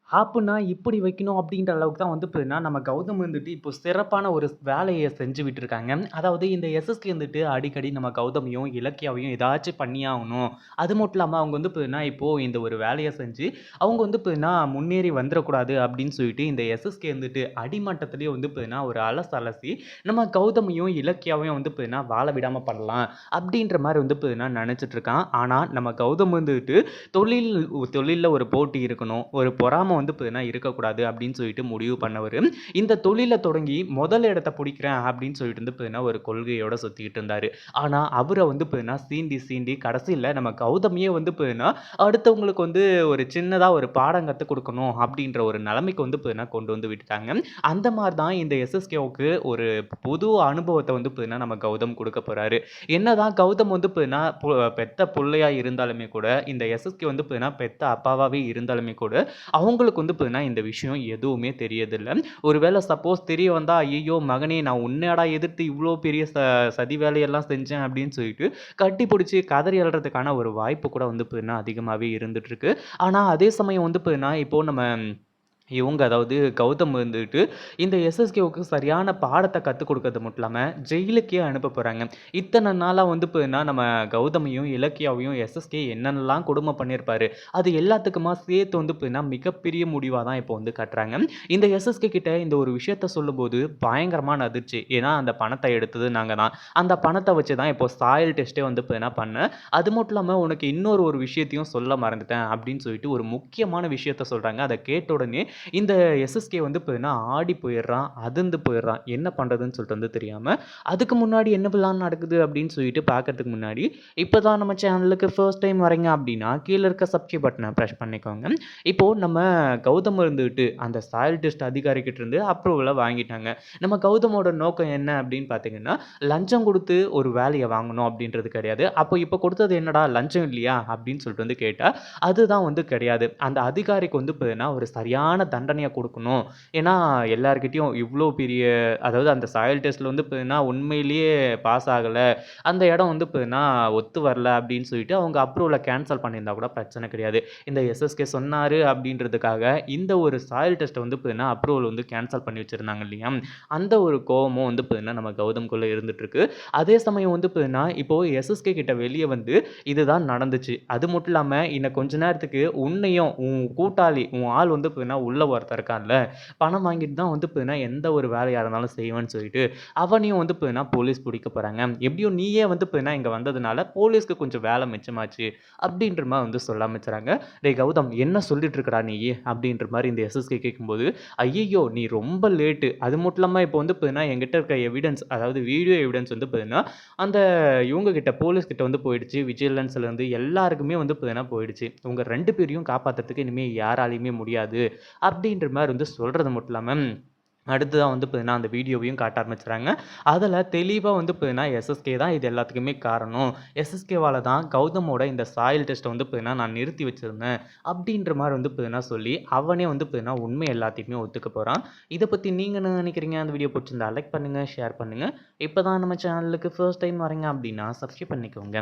ஆப்புன்னா இப்படி வைக்கணும் அப்படின்ற அளவுக்கு தான் வந்து பார்த்தீங்கன்னா, நம்ம கௌதம் வந்துட்டு இப்போ சிறப்பான ஒரு வேலைய செஞ்சு விட்டுருக்காங்க. அதாவது இந்த எஸ்எஸ்கே வந்துட்டு அடிக்கடி நம்ம கௌதமையும், இலக்கியாவையும் ஏதாச்சும் பண்ணியே ஆகணும். அது மட்டும் இல்லாம அவங்க வந்து பார்த்தீங்கன்னா, இப்போ இந்த ஒரு வேலைய செஞ்சு அவங்க வந்து பார்த்தீங்கன்னா, முன்னேறி வந்துரக்கூடாது அப்படின்னு சொல்லிட்டு இந்த எஸ்எஸ்கே வந்துட்டு அடிமட்டத்திலேயே வந்து பார்த்தீங்கன்னா, ஒரு அலசி நம்ம கௌதமையும், இலக்கியாவையும் வந்து பார்த்தீங்கன்னா, வாழ விடாம பண்ணலாம். அப்படின்ற மாரி வந்து பார்த்தீங்கன்னா நெனச்சிட்டு இருக்கான். ஆனா நம்ம கௌதம் வந்துட்டு தொழில் தொழில்ல ஒரு போட்டி இருக்கணும். ஒரு பொறாம வந்து பார்த்தீங்கன்னா இருக்கக்கூடாது அப்படின்னு சொல்லிட்டு முடிவு பண்ணவரு. இந்த தொழில தொடங்கி முதல் இடத்த புடிக்கிறேன் அப்படின்னு சொல்லிட்டு வந்து பார்த்தீங்கன்னா ஒரு கொள்கையோட சுத்திக்கிட்டு இருந்தாரு. ஆனா அவர வந்து பார்த்தீங்கன்னா சீண்டி கடைசில நம்ம கௌதமியே வந்து பார்த்தீங்கன்னா அடுத்தவங்களுக்கு வந்து ஒரு சின்னதா ஒரு பாடம் கத்துக் குடுக்கணும் அப்படின்ற ஒரு நிலைமைக்கு வந்து பார்த்தீங்கன்னா கொண்டு வந்து விட்டுட்டாங்க. அந்த மாரி தான் இந்த எஸ்எஸ்கேவுக்கு ஒரு புது அனுபவத்த வந்து பார்த்தீங்கன்னா நம்ம கௌதம் குடுக்க போறாரு. என்னதான் கௌதம் வந்து பார்த்தீங்கன்னா பெத்த புள்ளையா இருந்தாலுமே கூட இந்த எஸ்எஸ்கே வந்து பார்த்தீங்கன்னா பெத்த அப்பாவாவே இருந்தாலுமே கூட அவங்களுக்கு வந்து பார்த்தீங்கன்னா இந்த விஷயம் எதுவுமே தெரியதில்ல. ஒருவேள சப்போஸ் தெரிய வந்தா, "ஐயய்யோ! மகனே நான் உன்னையாடா எதிர்த்து இவ்ளோ பெரிய சதி வேலையெல்லாம் செஞ்சேன்" அப்படின்னு சொல்லிட்டு கட்டிப்புடிச்சு கதறி அழறதுக்கான ஒரு வாய்ப்பு கூட வந்து பார்த்தீங்கன்னா அதிகமாவே இருந்துட்டு இருக்கு. ஆனா அதே சமயம் வந்து பார்த்தீங்கன்னா, இப்போ நம்ம இவங்க அதாவது கௌதம் வந்துட்டு இந்த எஸ்எஸ்கேவுக்கு சரியான பாடத்த கத்துக் குடுக்கறது மட்டும் இல்லாம, ஜெயிலுக்கே அனுப்ப போறாங்க. இத்தன நாளா வந்து பார்த்தீங்கன்னா, நம்ம கௌதமையும், இலக்கியாவையும் எஸ்எஸ்கே என்னென்னலாம் கொடுமை பண்ணியிருப்பாரு. அது எல்லாத்துக்குமா சேர்த்து வந்து பார்த்தீங்கன்னா, மிகப்பெரிய முடிவா தான் இப்போ வந்து காட்டுறாங்க. இந்த எஸ்எஸ்கே கிட்ட இந்த ஒரு விஷயத்த சொல்லும்போது பயங்கரமான அதிர்ச்சி. ஏன்னா, அந்த பணத்த எடுத்தது நாங்க தான். அந்த பணத்த வச்சு தான் இப்போ சாயில் டெஸ்ட்டே வந்து பார்த்தீங்கன்னா பண்ணேன். அது மட்டும் இல்லாம உனக்கு இன்னொரு ஒரு விஷயத்தையும் சொல்ல மறந்துட்டேன் அப்படின்னு சொல்லிட்டு ஒரு முக்கியமான விஷயத்த சொல்றாங்க. அத கேட்ட உடனே இந்த எஸ்எஸ்கே வந்து பார்த்தீங்கன்னா ஆடி போயிடுறான், அதிர்ந்து போயிடுறான். என்ன பண்றதுன்னு சொல்லிட்டு வந்து தெரியாம, அதுக்கு முன்னாடி என்ன பிளான் நடக்குது அப்படின்னு சொல்லிட்டு பார்க்கறதுக்கு முன்னாடி, இப்ப தான் நம்ம சேனலுக்கு ஃபர்ஸ்ட் டைம் வரீங்க அப்படின்னா, கீழ இருக்க சப்ஸ்கிரைப் பட்டன பிரஸ் பண்ணிக்கோங்க. இப்போ நம்ம கௌதம் இருந்துட்டு அந்த சாயில் டெஸ்ட் அதிகாரி கிட்ட இருந்து அப்ரூவல வாங்கிட்டாங்க. நம்ம கௌதமோட நோக்கம் என்ன அப்படின்னு பார்த்தீங்கன்னா, லஞ்சம் குடுத்து ஒரு வேலைய வாங்கணும் அப்படின்றது கிடையாது. அப்போ இப்ப கொடுத்தது என்னடா லஞ்சம் இல்லையா? அப்படின்னு சொல்லிட்டு வந்து கேட்டா, அதுதான் வந்து கிடையாது. அந்த அதிகாரிக்கு வந்து பார்த்தீங்கன்னா, ஒரு சரியான தண்டனைய குடுக்கணும். ஏன்னா, எல்லார்கிட்டயும் இவ்ளோ பெரிய அதாவது அந்த சாயில் டெஸ்ட்ல வந்து பார்த்தீங்கன்னா, உண்மையிலேயே பாஸ் ஆகல. அந்த இடம் வந்து பார்த்தீங்கன்னா, ஒத்து வரல அப்படின்னு சொல்லிட்டு அவங்க அப்ரூவல கேன்சல் பண்ணியிருந்தா கூட பிரச்சனை கிடையாது. இந்த எஸ்எஸ்கே சொன்னாரு அப்படின்றதுக்காக, இந்த ஒரு சாயில் டெஸ்ட்ட வந்து பார்த்தீங்கன்னா, அப்ரூவல் வந்து கேன்சல் பண்ணி வச்சிருந்தாங்க இல்லையா? அந்த ஒரு கோவமும் வந்து பார்த்தீங்கன்னா, நம்ம கௌதம்குள்ள இருந்துட்டுருக்கு. அதே சமயம் வந்து பார்த்தீங்கன்னா, இப்போ எஸ்எஸ்கே கிட்ட வெளிய வந்து இதுதான் நடந்துச்சு. அது மட்டும் இல்லாம, இன்னும் கொஞ்ச நேரத்துக்கு உன்னையும், உன் கூட்டாளி, உன் ஆள் வந்து பார்த்தீங்கன்னா, உள்ள ஒருத்தன் இருக்கான்ல, பணம் வாங்கிட்டு தான் வந்து பார்த்தீங்கன்னா, எந்த ஒரு வேலையா இருந்தாலும் செய்வேன்னு சொல்லிட்டு, அவனையும் வந்து பார்த்தீங்கன்னா, போலீஸ் புடிக்க போறாங்க. எப்படியும் நீயே வந்து பார்த்தீங்கன்னா, இங்க வந்ததுனால போலீஸ்க்கு கொஞ்சம் வேலை மிச்சமாச்சு. அப்படின்ற மாரி வந்து சொல்ல ஆரம்பிச்சுறாங்க. "டேய் கௌதம் என்ன சொல்லிட்டு இருக்கடா நீயி?" அப்படின்ற மாரி இந்த எஸ்எஸ்கே கேட்கும்போது, "ஐய்யய்யோ! நீ ரொம்ப லேட்டு. அது மட்டும் இல்லாம இப்போ வந்து பார்த்தீங்கன்னா, என்கிட்ட இருக்க எவிடன்ஸ் அதாவது வீடியோ எவிடன்ஸ் வந்து பார்த்தீங்கன்னா, அந்த இவங்க கிட்ட போலீஸ் கிட்ட வந்து போயிடுச்சு. விஜிலன்ஸ்லேருந்து எல்லாருக்குமே வந்து பார்த்தீங்கன்னா போயிடுச்சு. உங்க 2 பேரையும் காப்பாத்துறதுக்கு இனிமே யாராலயுமே முடியாது. அப்படின்ற மாரி வந்து சொல்றது மட்டும் இல்லாம, அடுத்ததா வந்து பார்த்தீங்கன்னா, அந்த வீடியோவையும் காட்ட ஆரம்பிச்சுறாங்க. அதுல தெளிவா வந்து பார்த்தீங்கன்னா, எஸ்எஸ்கே தான் இது எல்லாத்துக்குமே காரணம். எஸ்எஸ்கேவால தான் கௌதமோட இந்த சாயில் டெஸ்ட்ட வந்து பார்த்தீங்கன்னா, நான் நிறுத்தி வச்சிருந்தேன். அப்படின்ற மாரி வந்து பார்த்தீங்கன்னா சொல்லி, அவனே வந்து பார்த்தீங்கன்னா, உண்மை எல்லாத்தையுமே ஒத்துக்க போறான். இத பத்தி நீங்க என்ன நினைக்கிறீங்க? அந்த வீடியோ புடிச்சிருந்தா லைக் பண்ணுங்க, ஷேர் பண்ணுங்க. இப்ப தான் நம்ம சேனலுக்கு ஃபர்ஸ்ட் டைம் வரீங்க அப்படின்னா, சப்ஸ்கிரைப் பண்ணிக்கோங்க.